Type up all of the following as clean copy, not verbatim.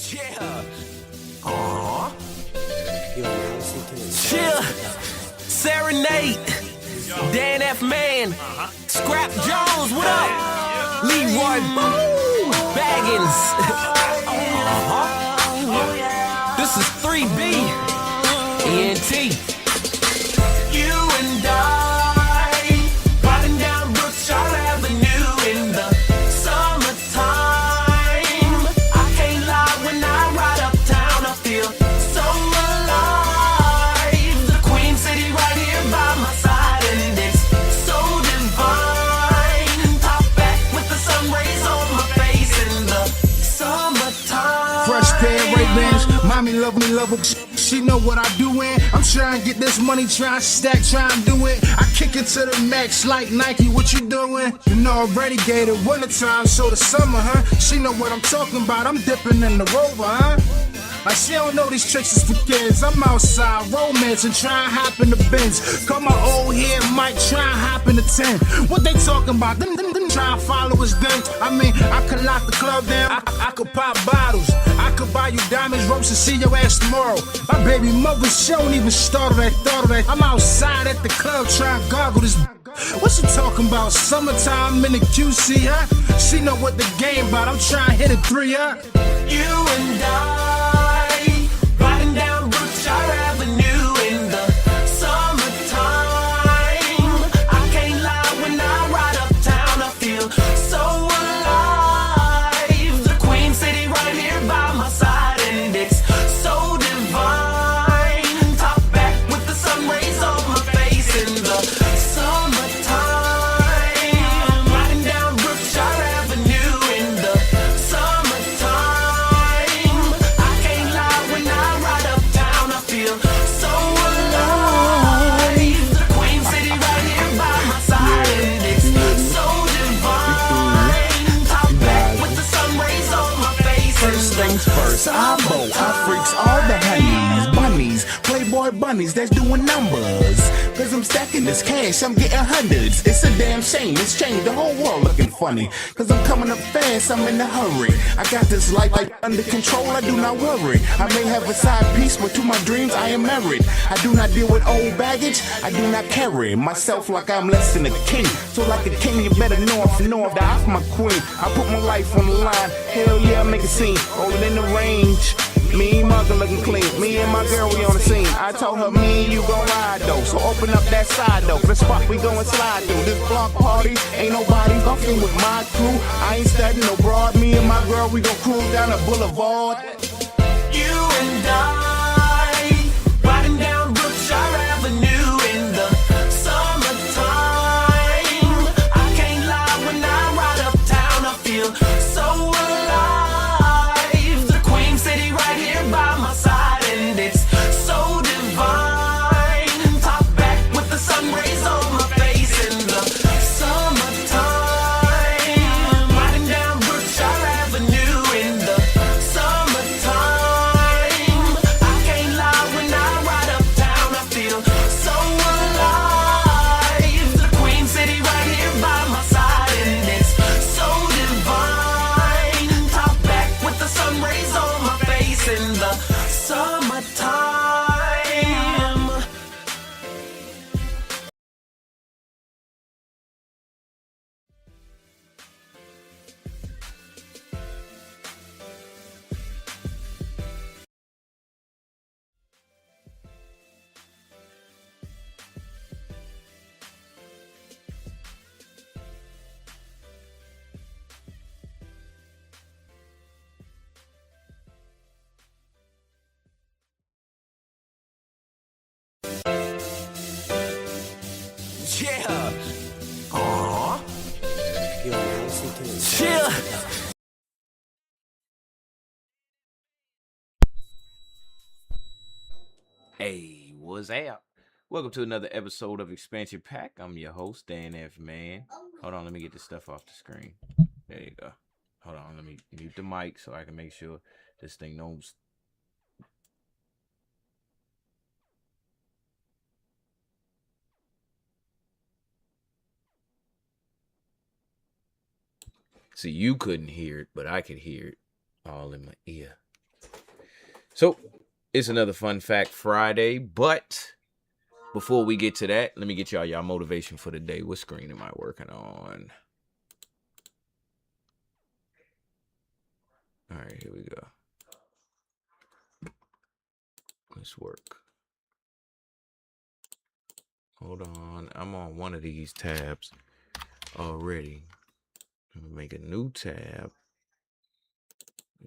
Yeah. Aww. Chill. Serenade. Dan F. Man. Scrap Jones, what up? Leroy Boom. Baggins. This is 3B. ENT. You and I riding down Brookshire Avenue in the summertime. I can't lie, when I ride uptown I feel so alive. The Queen City right here by my side, and it's so divine. Top back with the sun rays on my face in the summertime. Fresh pair of Ray-Bans, mommy love me, love her. She know what I doin'. I'm trying to get this money, trying to stack, trying to do it. I kick it to the max like Nike, what you doing? You know already gave it wintertime, so the summer, huh? She know what I'm talking about, I'm dipping in the Rover, huh? Like she don't know these tricks is for kids. I'm outside romancing, trying to hop in the Benz. Call my old head Mike, trying to hop in the 10. What they talking about? Them trying to follow us them. I mean, I could lock the club down, I could pop bottles, I could buy you diamonds, ropes, and see your ass tomorrow. My baby mother, she don't even start of that, thought of that. I'm outside at the club trying to gargle this. What you talking about? Summertime in the QC, huh? She know what the game about, I'm trying to hit a 3, huh? You and I riding down Brookshire Avenue in the summertime. I can't lie, when I ride uptown I feel so alive. The Queen City right here by my side, and it's so divine. Top back with the sun rays on my face in the summertime. Riding down Brookshire Avenue in the summertime. I can't lie, when I ride uptown I feel so alive. The Queen City right here by my side, and it's so divine. Top back with the sun rays on my face. First things first, I freaks all the honeys, bunnies, playboy bunnies that's doing numbers. Cause I'm stacking this cash, I'm getting hundreds. It's a damn shame, it's changed the whole world looking funny. Cause I'm coming up fast, I'm in a hurry. I got this life under control, I do not worry. I may have a side piece, but to my dreams I am married. I do not deal with old baggage, I do not carry myself like I'm less than a king. So like a king, you better know if die for my queen. I put my life on the line, hell yeah, I make a scene. Rolling in the range, me and mother looking clean. Me and my girl, we on the scene. I told her, me and you gon' ride though. So open up that side though, the spot we go and slide through. This block party, ain't nobody bucking with my crew. I ain't studying no broad, me and my girl, we gon' cruise down the boulevard. You and I riding down Brookshire Avenue in the summertime. I can't lie, when I ride uptown I feel so alive. The Queen City right here by my side, and it's so divine. Top back with the sun rays on my face in the summertime. Riding down Brookshire Avenue in the summertime. I can't lie, when I ride uptown I feel so alive. The Queen City right here by my side, and it's so divine. Top back with the sun rays on my face in the summertime. Yeah. Aww. Chill. Hey, what's up? Welcome to another episode of Expansion Pack. I'm your host, Dan F. Man. Hold on, let me get this stuff off the screen. There you go. Hold on, let me mute the mic so I can make sure this thing knows. See, you couldn't hear it, but I could hear it all in my ear. So, it's another Fun Fact Friday, but before we get to that, let me get y'all motivation for the day. What screen am I working on? All right, here we go. Let's work. Hold on. I'm on one of these tabs already. I'm gonna make a new tab.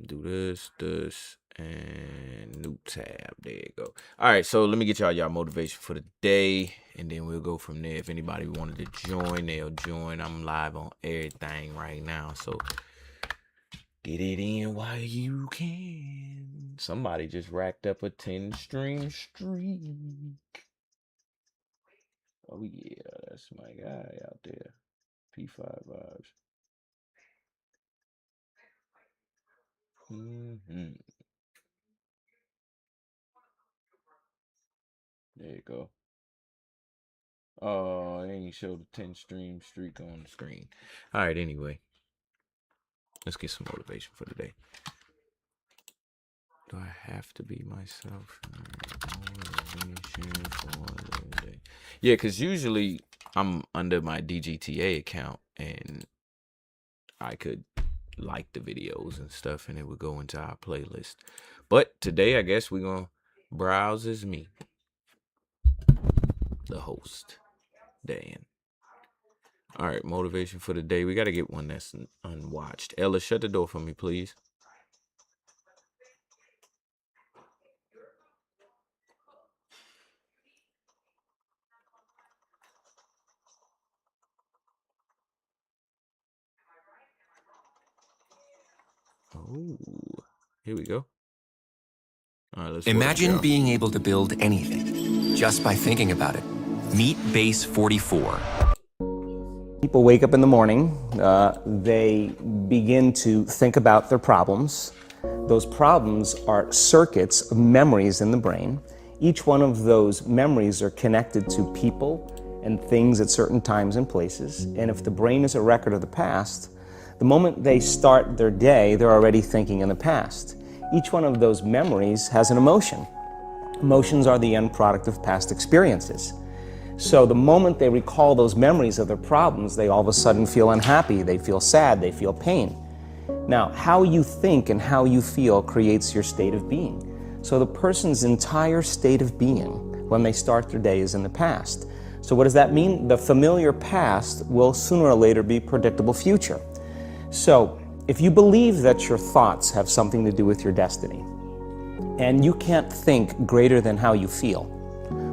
Do this, and new tab. There you go. All right, so let me get y'all motivation for the day, and then we'll go from there. If anybody wanted to join, they'll join. I'm live on everything right now, so get it in while you can. Somebody just racked up a 10-stream streak. Oh yeah, that's my guy out there. P5 vibes. There you go. Oh, it ain't show the 10-stream streak on the screen. All right, anyway. Let's get some motivation for the day. Do I have to be myself? Yeah, because usually I'm under my DGTA account and I could like the videos and stuff and it would go into our playlist. But today, I guess we're going to browse as me, the host, Dan. All right, motivation for the day. We got to get one that's unwatched. Ella, shut the door for me, please. Oh, here we go. All right, let's Imagine being able to build anything just by thinking about it. Meet Base 44. People wake up in the morning, they begin to think about their problems. Those problems are circuits of memories in the brain. Each one of those memories are connected to people and things at certain times and places. And if the brain is a record of the past, the moment they start their day, they're already thinking in the past. Each one of those memories has an emotion. Emotions are the end product of past experiences. So the moment they recall those memories of their problems, they all of a sudden feel unhappy, they feel sad, they feel pain. Now, how you think and how you feel creates your state of being. So the person's entire state of being when they start their day is in the past. So what does that mean? The familiar past will sooner or later be predictable future. So if you believe that your thoughts have something to do with your destiny, and you can't think greater than how you feel,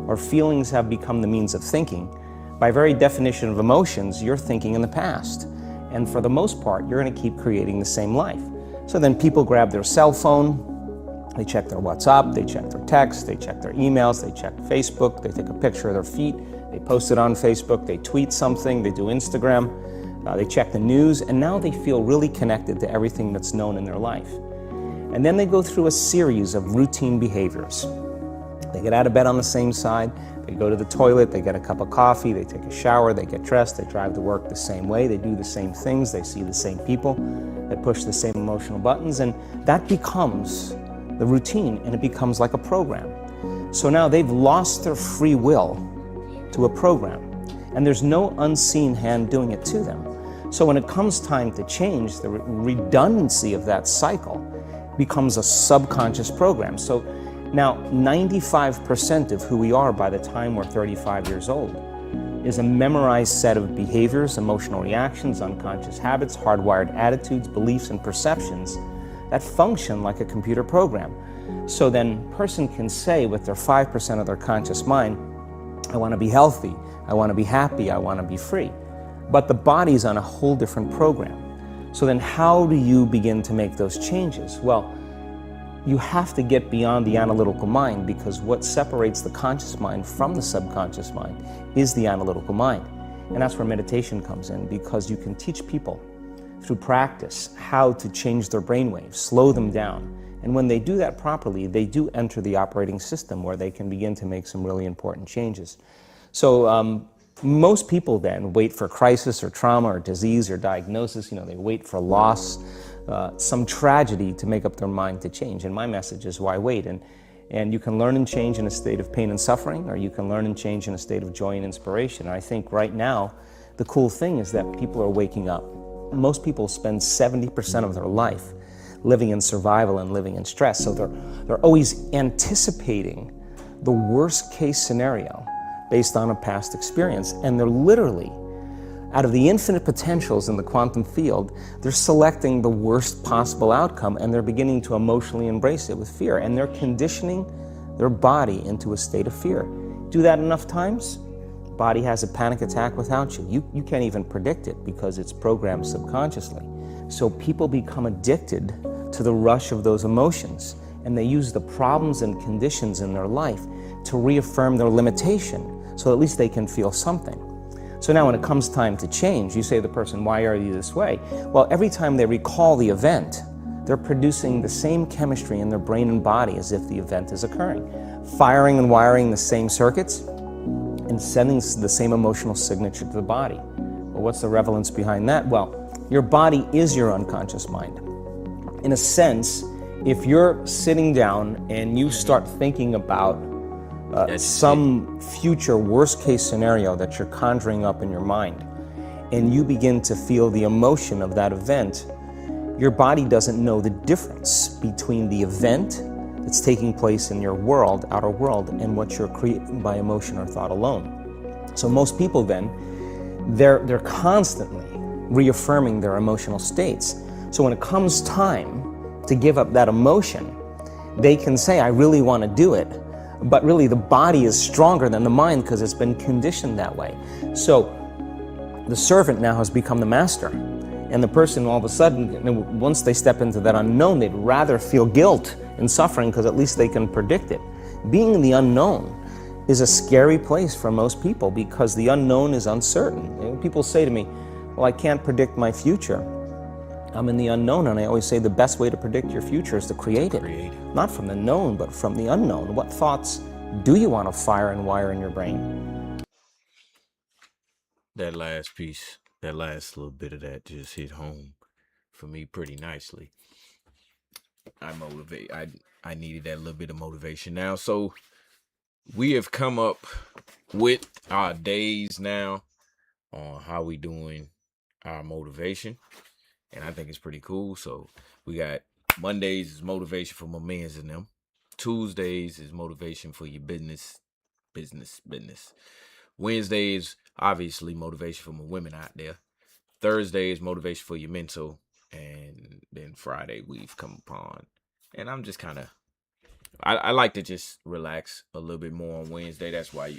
or feelings have become the means of thinking, by very definition of emotions, you're thinking in the past. And for the most part, you're going to keep creating the same life. So then people grab their cell phone, they check their WhatsApp, they check their text, they check their emails, they check Facebook, they take a picture of their feet, they post it on Facebook, they tweet something, they do Instagram, they check the news, and now they feel really connected to everything that's known in their life. And then they go through a series of routine behaviors. They get out of bed on the same side, they go to the toilet, they get a cup of coffee, they take a shower, they get dressed, they drive to work the same way, they do the same things, they see the same people, they push the same emotional buttons, and that becomes the routine, and it becomes like a program. So now they've lost their free will to a program, and there's no unseen hand doing it to them. So when it comes time to change, the redundancy of that cycle becomes a subconscious program. So now 95% of who we are by the time we're 35 years old is a memorized set of behaviors, emotional reactions, unconscious habits, hardwired attitudes, beliefs, and perceptions that function like a computer program. So then a person can say with their 5% of their conscious mind, I want to be healthy, I want to be happy, I want to be free. But the body's on a whole different program. So then how do you begin to make those changes? Well, you have to get beyond the analytical mind, because what separates the conscious mind from the subconscious mind is the analytical mind. And that's where meditation comes in, because you can teach people through practice how to change their brainwaves, slow them down. And when they do that properly, they do enter the operating system where they can begin to make some really important changes. So Most people then wait for crisis or trauma or disease or diagnosis. They wait for loss, some tragedy to make up their mind to change. And my message is, why wait? And you can learn and change in a state of pain and suffering, or you can learn and change in a state of joy and inspiration. And I think right now, the cool thing is that people are waking up. Most people spend 70% of their life living in survival and living in stress. So they're always anticipating the worst case scenario based on a past experience. And they're literally, out of the infinite potentials in the quantum field, they're selecting the worst possible outcome, and they're beginning to emotionally embrace it with fear. And they're conditioning their body into a state of fear. Do that enough times, body has a panic attack without you. You can't even predict it because it's programmed subconsciously. So people become addicted to the rush of those emotions, and they use the problems and conditions in their life to reaffirm their limitation, so at least they can feel something. So now when it comes time to change, you say to the person, why are you this way? Well, every time they recall the event, they're producing the same chemistry in their brain and body as if the event is occurring, firing and wiring the same circuits and sending the same emotional signature to the body. Well, what's the relevance behind that? Well, your body is your unconscious mind. In a sense, if you're sitting down and you start thinking about some future worst case scenario that you're conjuring up in your mind, and you begin to feel the emotion of that event, your body doesn't know the difference between the event that's taking place in your world, outer world, and what you're creating by emotion or thought alone. So most people then, they're constantly reaffirming their emotional states. So when it comes time to give up that emotion, they can say, I really want to do it, but really the body is stronger than the mind because it's been conditioned that way. So the servant now has become the master, and the person all of a sudden, once they step into that unknown, they'd rather feel guilt and suffering because at least they can predict it. Being in the unknown is a scary place for most people because the unknown is uncertain. People say to me, well, I can't predict my future. I'm in the unknown, and I always say the best way to predict your future is to create it. Not from the known, but from the unknown. What thoughts do you want to fire and wire in your brain? That last piece, that last little bit of that just hit home for me pretty nicely. I needed that little bit of motivation now. So we have come up with our days now on how we doing our motivation. And I think it's pretty cool. So we got Mondays is motivation for my mans and them. Tuesdays is motivation for your business. Wednesdays, obviously, motivation for my women out there. Thursday is motivation for your mental. And then Friday we've come upon. And I'm just kind of, I like to just relax a little bit more on Wednesday. That's why,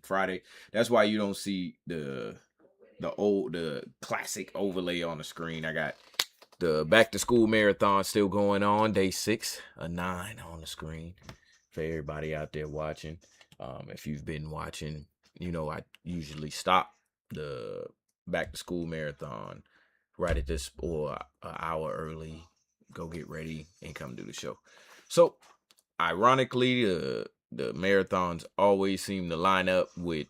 Friday. That's why you don't see the classic overlay on the screen. I got the back to school marathon still going on, day 6, a 9 on the screen for everybody out there watching. If you've been watching, I usually stop the back to school marathon right at this or an hour early, go get ready and come do the show. So ironically, the marathons always seem to line up with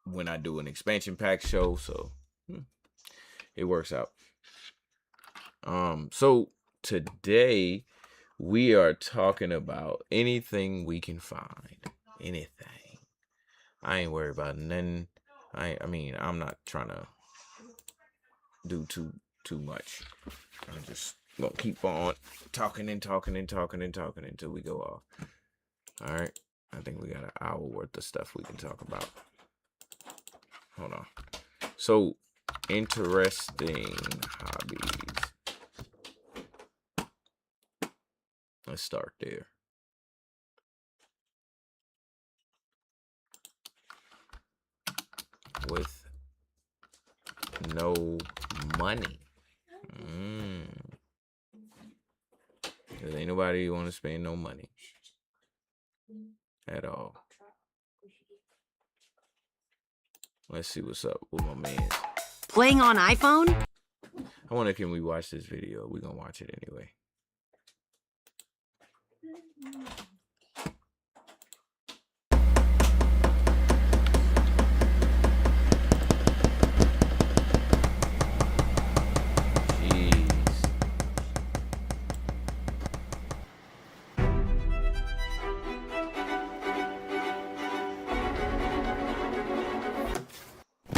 when I do an expansion pack show, so it works out. So today we are talking about anything we can find. Anything. I ain't worried about nothing. I'm not trying to do too much. I'm just gonna keep on talking until we go off. All right. I think we got an hour worth of stuff we can talk about. Hold on. So, interesting hobbies. Let's start there. With no money. Cause ain't nobody want to spend no money at all. Let's see what's up with my man. Playing on iPhone? I wonder, can we watch this video? We're gonna watch it anyway.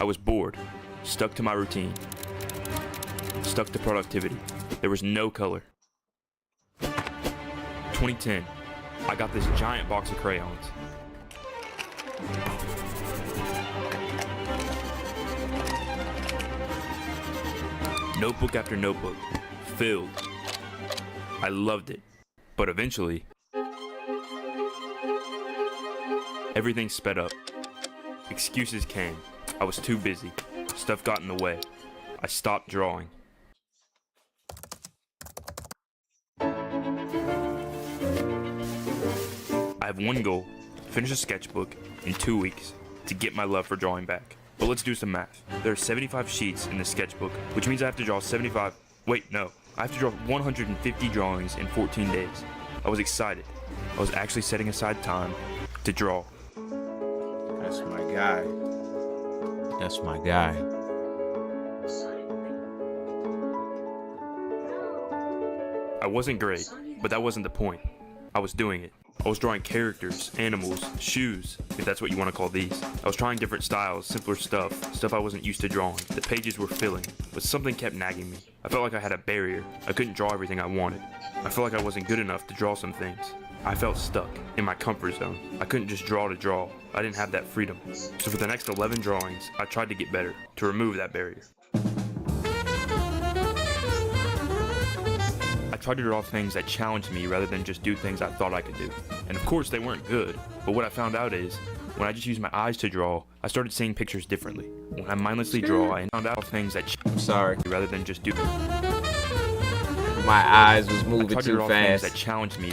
was bored, stuck to my routine, stuck to productivity. There was no color. 2010, I got this giant box of crayons. Notebook after notebook, filled. I loved it, but eventually, everything sped up. Excuses came. I was too busy. Stuff got in the way. I stopped drawing. I have one goal: finish a sketchbook in 2 weeks to get my love for drawing back. But let's do some math. There are 75 sheets in this sketchbook, which means I have to draw 75. Wait, no. I have to draw 150 drawings in 14 days. I was excited. I was actually setting aside time to draw. That's my guy. That's my guy. I wasn't great, but that wasn't the point. I was doing it. I was drawing characters, animals, shoes, if that's what you want to call these. I was trying different styles, simpler stuff I wasn't used to drawing. The pages were filling, but something kept nagging me. I felt like I had a barrier. I couldn't draw everything I wanted. I felt like I wasn't good enough to draw some things. I felt stuck in my comfort zone. I couldn't just draw to draw. I didn't have that freedom. So for the next 11 drawings, I tried to get better, to remove that barrier. I tried to draw things that challenged me rather than just do things I thought I could do. And of course they weren't good, but what I found out is, when I just used my eyes to draw, I started seeing pictures differently. When I mindlessly draw, I found out things that I'm sorry. rather than just do. My eyes was I moving tried to too draw things fast. that challenged me.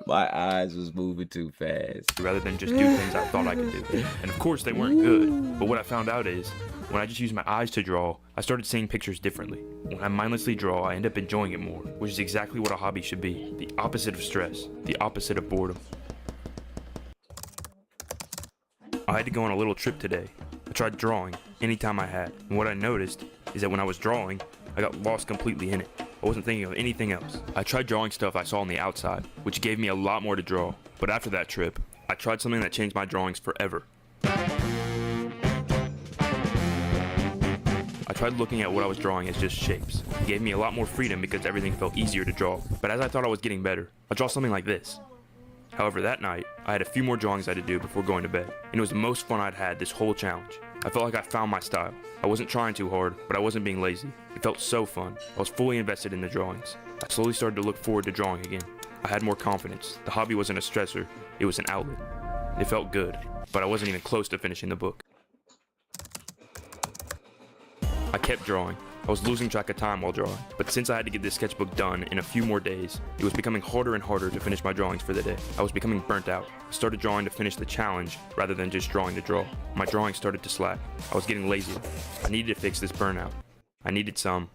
My eyes was moving too fast. Rather than just do things I thought I could do. And of course they weren't good, but what I found out is, when I just used my eyes to draw, I started seeing pictures differently. When I mindlessly draw, I end up enjoying it more, which is exactly what a hobby should be. The opposite of stress, the opposite of boredom. I had to go on a little trip today. I tried drawing anytime I had, and what I noticed is that when I was drawing, I got lost completely in it. I wasn't thinking of anything else. I tried drawing stuff I saw on the outside, which gave me a lot more to draw. But after that trip, I tried something that changed my drawings forever. I tried looking at what I was drawing as just shapes. It gave me a lot more freedom because everything felt easier to draw. But as I thought I was getting better, I'd draw something like this. However, that night, I had a few more drawings I had to do before going to bed, and it was the most fun I'd had this whole challenge. I felt like I found my style. I wasn't trying too hard, but I wasn't being lazy. It felt so fun. I was fully invested in the drawings. I slowly started to look forward to drawing again. I had more confidence. The hobby wasn't a stressor, it was an outlet. It felt good, but I wasn't even close to finishing the book. I kept drawing. I was losing track of time while drawing, but since I had to get this sketchbook done in a few more days, it was becoming harder and harder to finish my drawings for the day. I was becoming burnt out. I started drawing to finish the challenge rather than just drawing to draw. My drawing started to slack. I was getting lazy. I needed to fix this burnout. I needed some.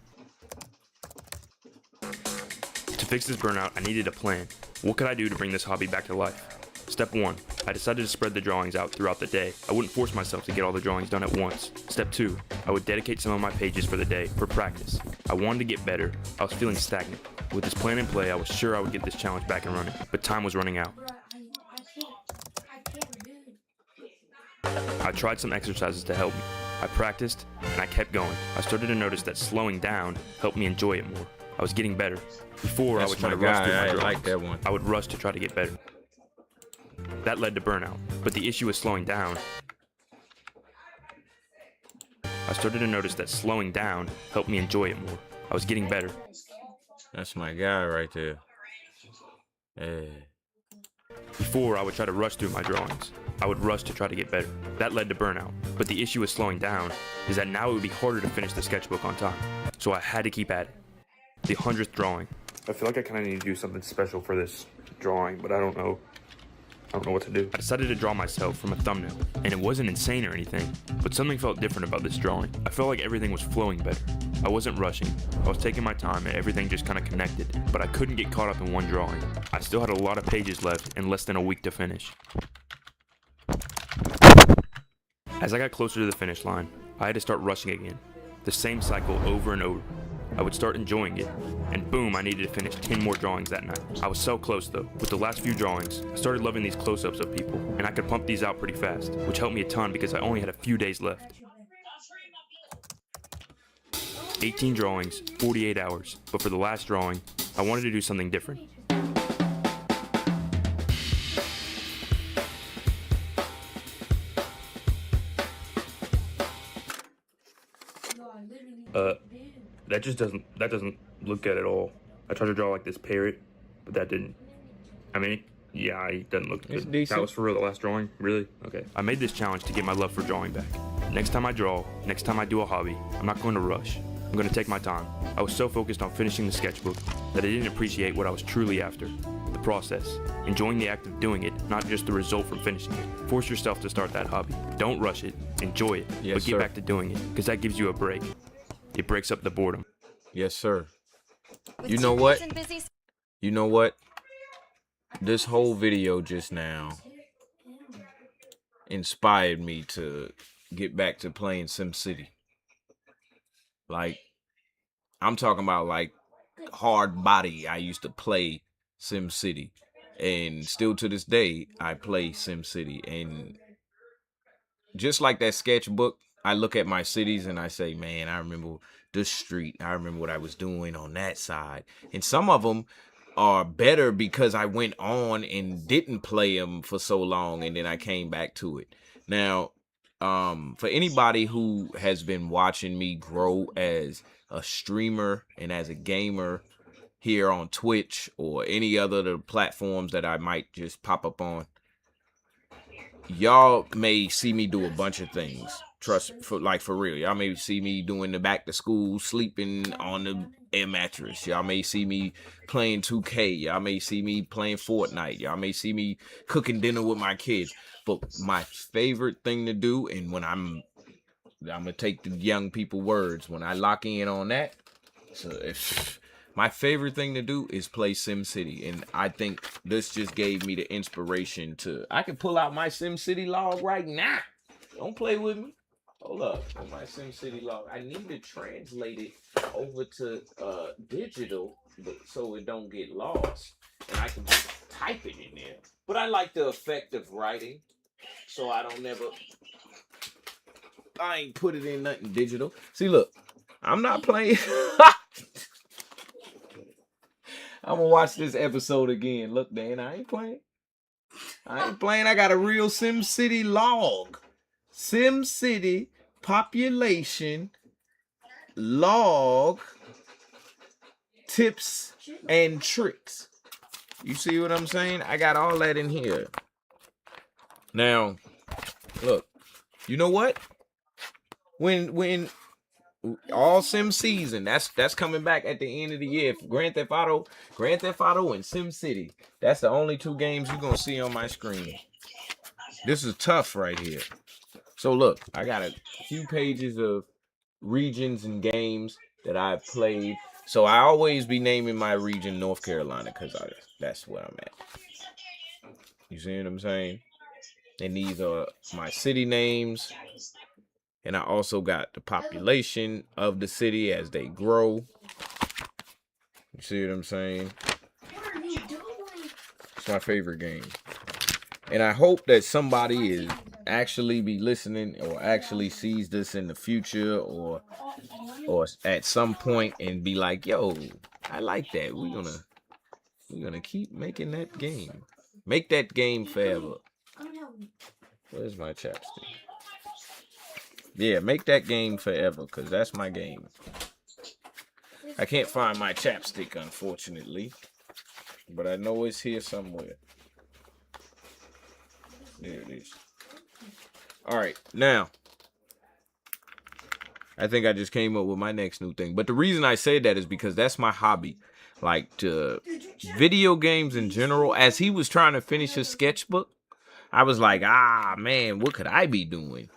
To fix this burnout, I needed a plan. What could I do to bring this hobby back to life? Step 1. I decided to spread the drawings out throughout the day. I wouldn't force myself to get all the drawings done at once. Step 2. I would dedicate some of my pages for the day, for practice. I wanted to get better. I was feeling stagnant. With this plan in play, I was sure I would get this challenge back and running, but time was running out. I tried some exercises to help me. I practiced, and I kept going. I started to notice that slowing down helped me enjoy it more. I was getting better. Before, I would try to rush through my drawings. I like that one. I would rush to try to get better. That led to burnout, but the issue with slowing down. I started to notice that slowing down helped me enjoy it more. I was getting better. That's my guy right there. Yeah. Before, I would try to rush through my drawings. I would rush to try to get better. That led to burnout, but the issue with slowing down is that now it would be harder to finish the sketchbook on time. So I had to keep at it. The 100th drawing. I feel like I kind of need to do something special for this drawing, but I don't know what to do. I decided to draw myself from a thumbnail, and it wasn't insane or anything, but something felt different about this drawing. I felt like everything was flowing better. I wasn't rushing. I was taking my time and everything just kind of connected, but I couldn't get caught up in one drawing. I still had a lot of pages left and less than a week to finish. As I got closer to the finish line, I had to start rushing again. The same cycle over and over. I would start enjoying it. And boom, I needed to finish 10 more drawings that night. I was so close though. With the last few drawings, I started loving these close-ups of people, and I could pump these out pretty fast, which helped me a ton because I only had a few days left. 18 drawings, 48 hours, but for the last drawing, I wanted to do something different. That doesn't look good at all. I tried to draw like this parrot, but that didn't. I mean, yeah, it doesn't look good. That was for real, the last drawing? Really? Okay. I made this challenge to get my love for drawing back. Next time I draw, next time I do a hobby, I'm not going to rush. I'm going to take my time. I was so focused on finishing the sketchbook that I didn't appreciate what I was truly after. The process. Enjoying the act of doing it, not just the result from finishing it. Force yourself to start that hobby. Don't rush it. Enjoy it. Yes, but get sir. back to doing it, because that gives you a break. It breaks up the boredom. Yes, sir. You know what? You know what? This whole video just now inspired me to get back to playing SimCity. Like, I'm talking about like hard body. I used to play SimCity, and still to this day I play SimCity. And just like that sketchbook, I look at my cities and I say, man, I remember this street. I remember what I was doing on that side. And some of them are better because I went on and didn't play them for so long, and then I came back to it. Now, for anybody who has been watching me grow as a streamer and as a gamer here on Twitch or any other of the platforms that I might just pop up on, y'all may see me do a bunch of things. Trust, for real. Y'all may see me doing the back to school, sleeping on the air mattress. Y'all may see me playing 2K. Y'all may see me playing Fortnite. Y'all may see me cooking dinner with my kids. But my favorite thing to do, and when I'm gonna take the young people words, when I lock in on that, so if my favorite thing to do is play SimCity. And I think this just gave me the inspiration to, I can pull out my SimCity log right now. Don't play with me. Hold up. On my SimCity log, I need to translate it over to digital so it don't get lost. And I can just type it in there. But I like the effect of writing, so I ain't put it in nothing digital. See, look, I'm not playing. I'm gonna watch this episode again. Look, Dan, I ain't playing. I got a real SimCity log. SimCity population log tips and tricks. You see what I'm saying? I got all that in here. Now, look, you know what? When all Sim season, that's coming back at the end of the year. Grand Theft Auto and SimCity. That's the only two games you're gonna see on my screen. This is tough right here. So look, I got a few pages of regions and games that I've played. So I always be naming my region North Carolina because that's where I'm at. You see what I'm saying? And these are my city names. And I also got the population of the city as they grow. You see what I'm saying? What are you doing? It's my favorite game. And I hope that somebody is actually be listening or actually sees this in the future or at some point and be like, yo, I like that. We're gonna keep making that game. Make that game forever. Where's my chapstick? Yeah, make that game forever, because that's my game. I can't find my chapstick, unfortunately. But I know it's here somewhere. There it is. Alright, now. I think I just came up with my next new thing. But the reason I say that is because that's my hobby. Like, video games in general. As he was trying to finish his sketchbook, I was like, man, what could I be doing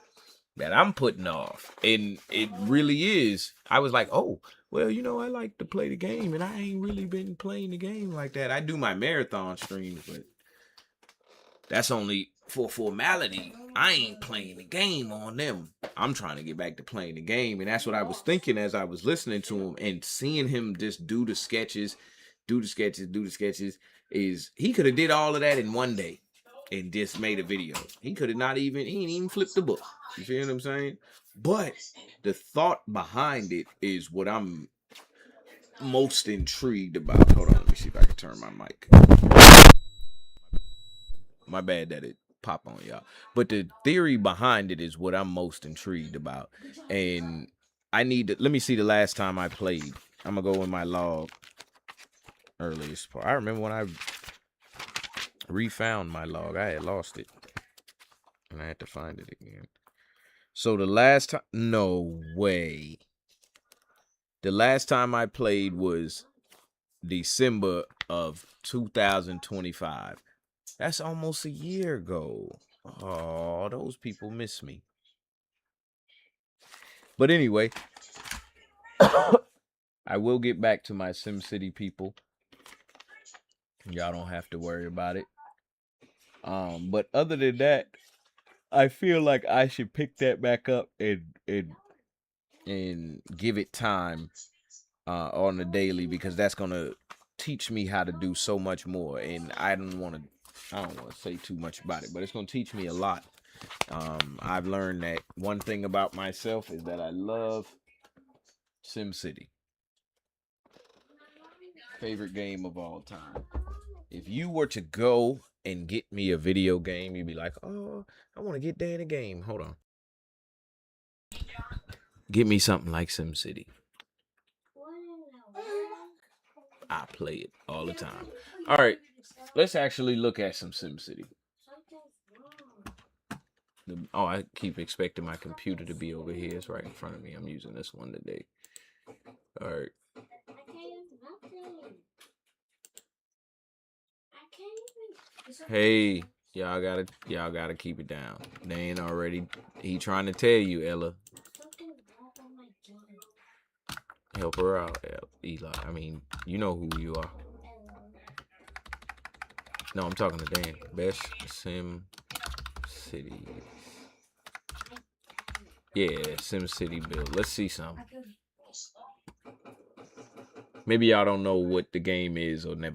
that I'm putting off? And it really is. I was like, oh, well, you know, I like to play the game, and I ain't really been playing the game like that. I do my marathon streams, but that's only for formality, I ain't playing the game on them. I'm trying to get back to playing the game. And that's what I was thinking as I was listening to him and seeing him just do the sketches, is he could have did all of that in one day and just made a video. He ain't even flipped the book. You feel what I'm saying? But the thought behind it is what I'm most intrigued about. Hold on, let me see if I can turn my mic. My bad that it pop on y'all. But the theory behind it is what I'm most intrigued about. And I need to, let me see the last time I played. I'm gonna go in my log earliest part. I remember when I refound my log. I had lost it. And I had to find it again. So the last time, no way. The last time I played was December of 2025. That's almost a year ago. Oh, those people miss me. But anyway, I will get back to my SimCity people. Y'all don't have to worry about it. But other than that, I feel like I should pick that back up and give it time on the daily, because that's gonna teach me how to do so much more. And I don't want to say too much about it, but it's gonna teach me a lot. I've learned that one thing about myself is that I love SimCity. Favorite game of all time. If you were to go and get me a video game, you'd be like, oh, I want to get that in a game. Hold on. Get me something like SimCity. I play it all the time. All right, let's actually look at some SimCity. Oh, I keep expecting my computer to be over here. It's right in front of me. I'm using this one today. All right. Hey, y'all gotta keep it down. They ain't already. He trying to tell you, Ella. Help her out, Eli. I mean, you know who you are. No, I'm talking to Dan. Best Sim City. Yeah, SimCity build. Let's see some. Maybe y'all don't know what the game is or never